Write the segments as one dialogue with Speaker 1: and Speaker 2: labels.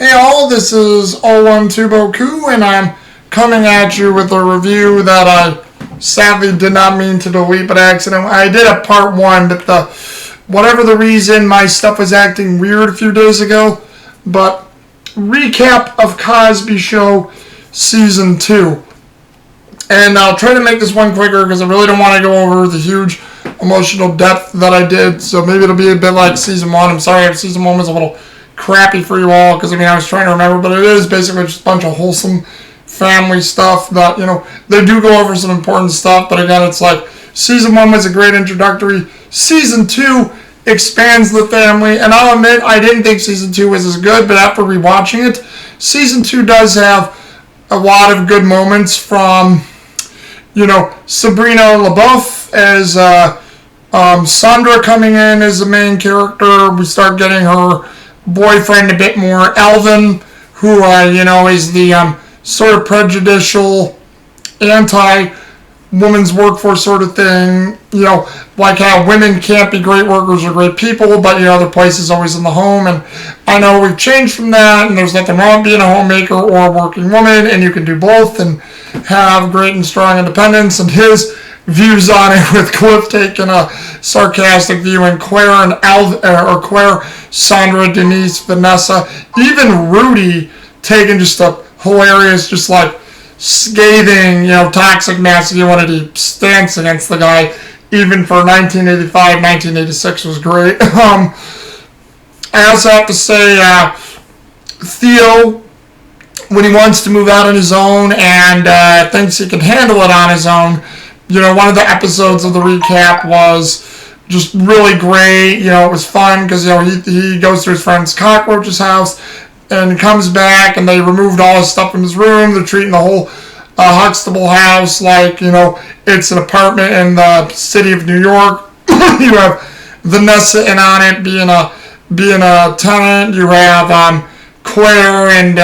Speaker 1: Hey all, this is 012Boku, and I'm coming at you with a review that I sadly did not mean to delete by accident. I did a part 1, but whatever the reason, my stuff was acting weird a few days ago. But recap of Cosby Show Season 2. And I'll try to make this one quicker because I really don't want to go over the huge emotional depth that I did. So maybe it'll be a bit like Season 1. I'm sorry if Season 1 was a little crappy for you all, because I was trying to remember, but it is basically just a bunch of wholesome family stuff that, they do go over some important stuff, but again, it's like Season 1 was a great introductory. Season 2 expands the family, and I'll admit, I didn't think Season 2 was as good, but after rewatching it, Season 2 does have a lot of good moments from, Sabrina LaBeouf as Sandra coming in as the main character. We start getting her boyfriend a bit more, Alvin, who is the sort of prejudicial anti-women's workforce sort of thing, like how women can't be great workers or great people, but their place is always in the home. And I know we've changed from that, and there's nothing wrong with being a homemaker or a working woman, and you can do both and have great and strong independence. And his views on it, with Cliff taking a sarcastic view, and Claire and Claire, Sandra, Denise, Vanessa, even Rudy taking just a hilarious, just like scathing, toxic masculinity stance against the guy, even for 1985, 1986 was great. I also have to say, Theo, when he wants to move out on his own and thinks he can handle it on his own, one of the episodes of the recap was just really great. It was fun because, he goes to his friend's cockroach's house and comes back, and they removed all his stuff from his room. They're treating the whole Huxtable house like, it's an apartment in the city of New York. You have Vanessa in on it being a tenant. You have Claire and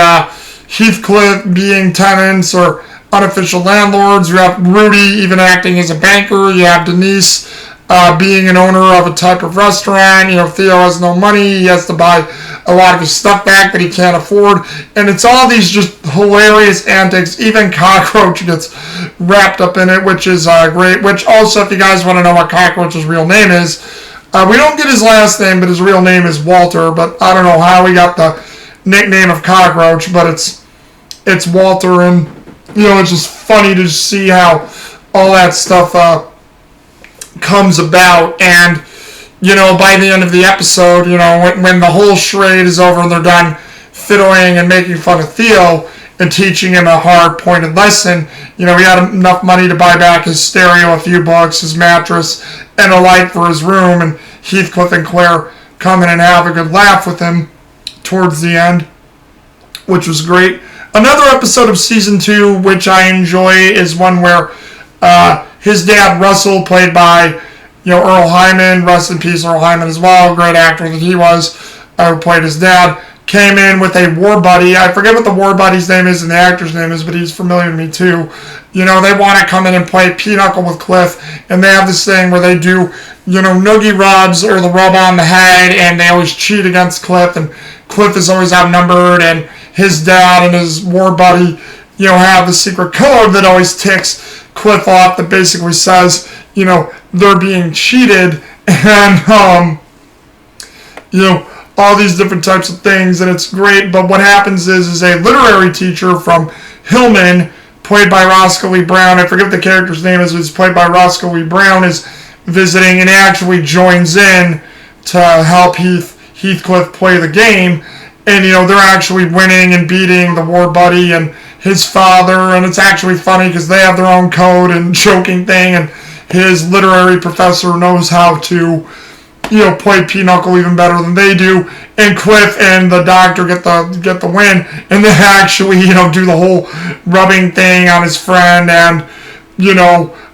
Speaker 1: Heathcliff being tenants or unofficial landlords. You have Rudy even acting as a banker. You have Denise being an owner of a type of restaurant. Theo has no money. He has to buy a lot of his stuff back that he can't afford. And it's all these just hilarious antics. Even Cockroach gets wrapped up in it, which is great. Which also, if you guys want to know what Cockroach's real name is, we don't get his last name, but his real name is Walter. But I don't know how he got the nickname of Cockroach, but it's Walter. And it's just funny to see how all that stuff comes about. And by the end of the episode, when the whole charade is over and they're done fiddling and making fun of Theo and teaching him a hard pointed lesson, he had enough money to buy back his stereo, a few books, his mattress, and a light for his room. And Heathcliff and Claire come in and have a good laugh with him towards the end, which was great. Another episode of Season 2, which I enjoy, is one where his dad, Russell, played by Earl Hyman, rest in peace Earl Hyman as well, great actor that he was, who played his dad, came in with a war buddy. I forget what the war buddy's name is and the actor's name is, but he's familiar to me too. They want to come in and play pinochle with Cliff, and they have this thing where they do, noogie rubs or the rub on the head, and they always cheat against Cliff, and Cliff is always outnumbered, and his dad and his war buddy, have the secret code that always ticks Cliff off that basically says, they're being cheated, and, all these different types of things, and it's great. But what happens is a literary teacher from Hillman, played by Roscoe Lee Brown, I forget what the character's name is, who's played by Roscoe Lee Brown, is visiting and actually joins in to help Heathcliff play the game, and, they're actually winning and beating the war buddy and his father, and it's actually funny because they have their own code and joking thing, and his literary professor knows how to, play pinochle even better than they do, and Cliff and the doctor get the win, and they actually, do the whole rubbing thing on his friend and,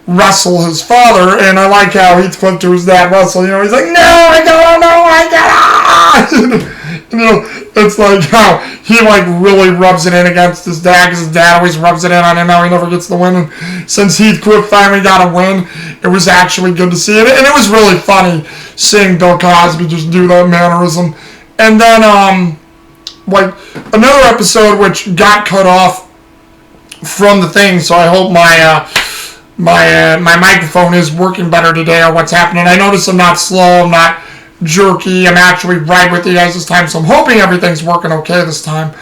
Speaker 1: wrestle his father. And I like how Heathcliff to his dad, Russell, he's like, no, I gotta. It's like how he really rubs it in against his dad, because his dad always rubs it in on him, how he never gets the win. And since Heathcliff finally got a win, it was actually good to see it, and it was really funny seeing Bill Cosby just do that mannerism. And then like another episode which got cut off from the thing, so I hope my microphone is working better today, or what's happening. I notice I'm not slow, I'm not jerky, I'm actually right with you guys this time, so I'm hoping everything's working okay this time.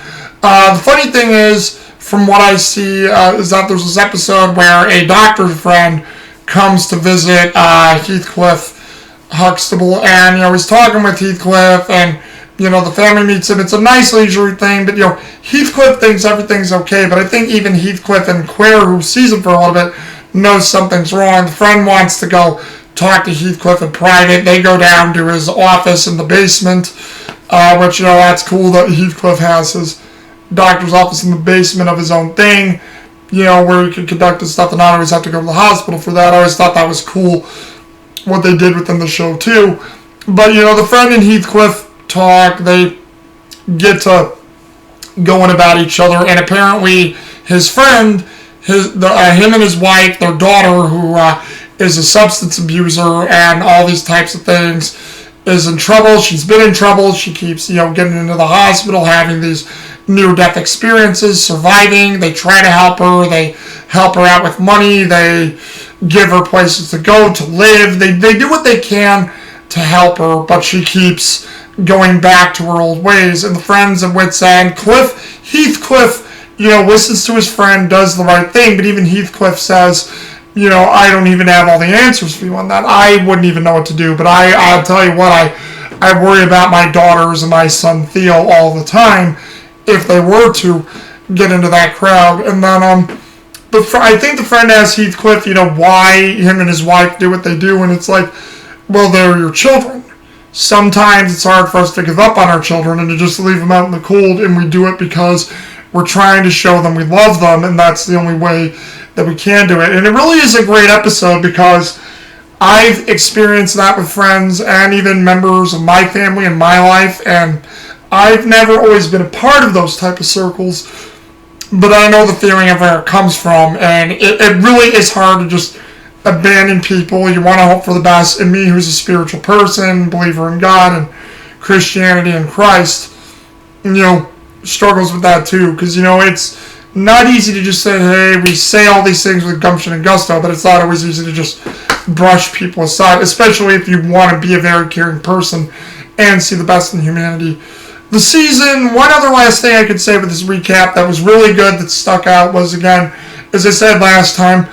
Speaker 1: The funny thing is, from what I see, is that there's this episode where a doctor's friend comes to visit Heathcliff Huxtable, and he's talking with Heathcliff, and the family meets him. It's a nice leisurely thing, but Heathcliff thinks everything's okay, but I think even Heathcliff and Claire, who sees him for a little bit, knows something's wrong. The friend wants to go talk to Heathcliff in private. They go down to his office in the basement, which that's cool that Heathcliff has his doctor's office in the basement of his own thing, where he can conduct his stuff and not always have to go to the hospital for that. I always thought that was cool what they did within the show too. But the friend and Heathcliff talk, they get to going about each other, and apparently his friend, him and his wife, their daughter, who is a substance abuser and all these types of things, is in trouble. She's been in trouble. She keeps getting into the hospital, having these near-death experiences, surviving. They try to help her. They help her out with money. They give her places to go, to live. They do what they can to help her, but she keeps going back to her old ways. And the friend's at wit's end. Heathcliff, listens to his friend, does the right thing, but even Heathcliff says, I don't even have all the answers for you on that. I wouldn't even know what to do, but I'll tell you what, I worry about my daughters and my son Theo all the time if they were to get into that crowd. And then I think the friend asks Heathcliff, why him and his wife do what they do, and it's like, well, they're your children. Sometimes it's hard for us to give up on our children and to just leave them out in the cold, and we do it because we're trying to show them we love them, and that's the only way that we can do it. And it really is a great episode because I've experienced that with friends and even members of my family and my life, and I've never always been a part of those type of circles, but I know the feeling of where it comes from, and it really is hard to just abandon people. You want to hope for the best. And me, who's a spiritual person, believer in God and Christianity and Christ, struggles with that too, because it's not easy to just say, hey, we say all these things with gumption and gusto, but it's not always easy to just brush people aside, especially if you want to be a very caring person and see the best in humanity. The season, one other last thing I could say with this recap that was really good, that stuck out, was, again, as I said last time,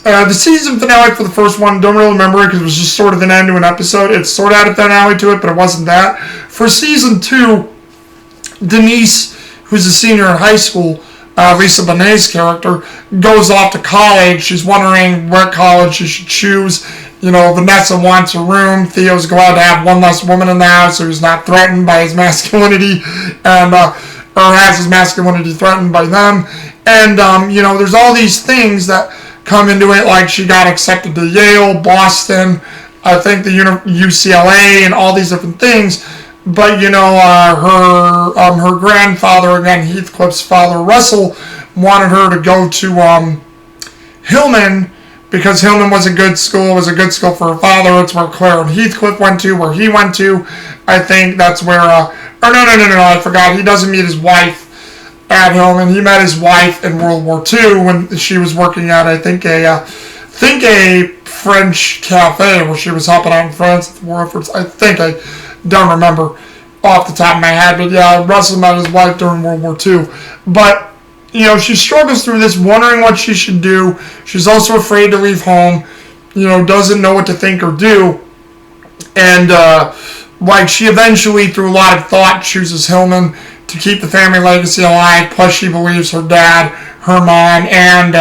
Speaker 1: the season finale for the first one, don't really remember it because it was just sort of an end to an episode. It sort of had a finale to it, but it wasn't that. For season 2, Denise, who's a senior in high school, Lisa Bonet's character, goes off to college. She's wondering what college she should choose. Vanessa wants a room. Theo's glad to have one less woman in the house who's not threatened by his masculinity, and or has his masculinity threatened by them. And, there's all these things that come into it, like she got accepted to Yale, Boston, I think the UCLA, and all these different things. But her grandfather, again Heathcliff's father, Russell, wanted her to go to Hillman because Hillman was a good school. It was a good school for her father. It's where Claire and Heathcliff went to, where he went to. I think that's where. No, I forgot. He doesn't meet his wife at Hillman. He met his wife in World War II when she was working at, I think a French cafe where she was helping out in France at the war efforts. I don't remember off the top of my head, but yeah, Russell met his wife during World War II. But, she struggles through this, wondering what she should do. She's also afraid to leave home, doesn't know what to think or do. And, she eventually, through a lot of thought, chooses Hillman to keep the family legacy alive. Plus, she believes her dad, her mom, and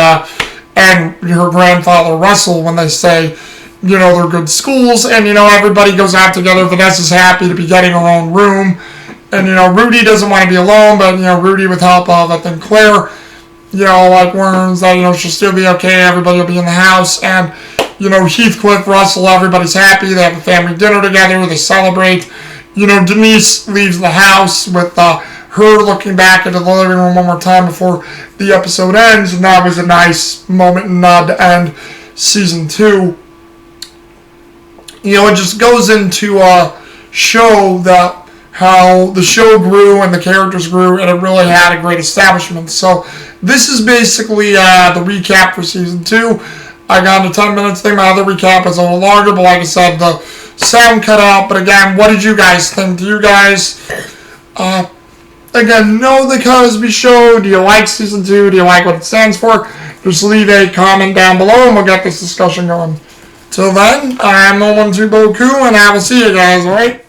Speaker 1: her grandfather, Russell, when they say, they're good schools, and, everybody goes out together. Vanessa's happy to be getting her own room, and, Rudy doesn't want to be alone, but, Rudy, with help of, I think, Claire, learns that, she'll still be okay, everybody will be in the house, and, Heathcliff, Russell, everybody's happy, they have a family dinner together, they celebrate. Denise leaves the house with her looking back into the living room one more time before the episode ends, and that was a nice moment and nod to end season 2. It just goes into show that how the show grew and the characters grew, and it really had a great establishment. So this is basically the recap for season 2. I got a 10 minutes thing. My other recap is a little longer, but like I said, the sound cut out. But again, what did you guys think? Do you guys, again, know the Cosby Show? Do you like season 2? Do you like what it stands for? Just leave a comment down below and we'll get this discussion going. Till then, I'm No One Too Boku, and I will see you guys, alright?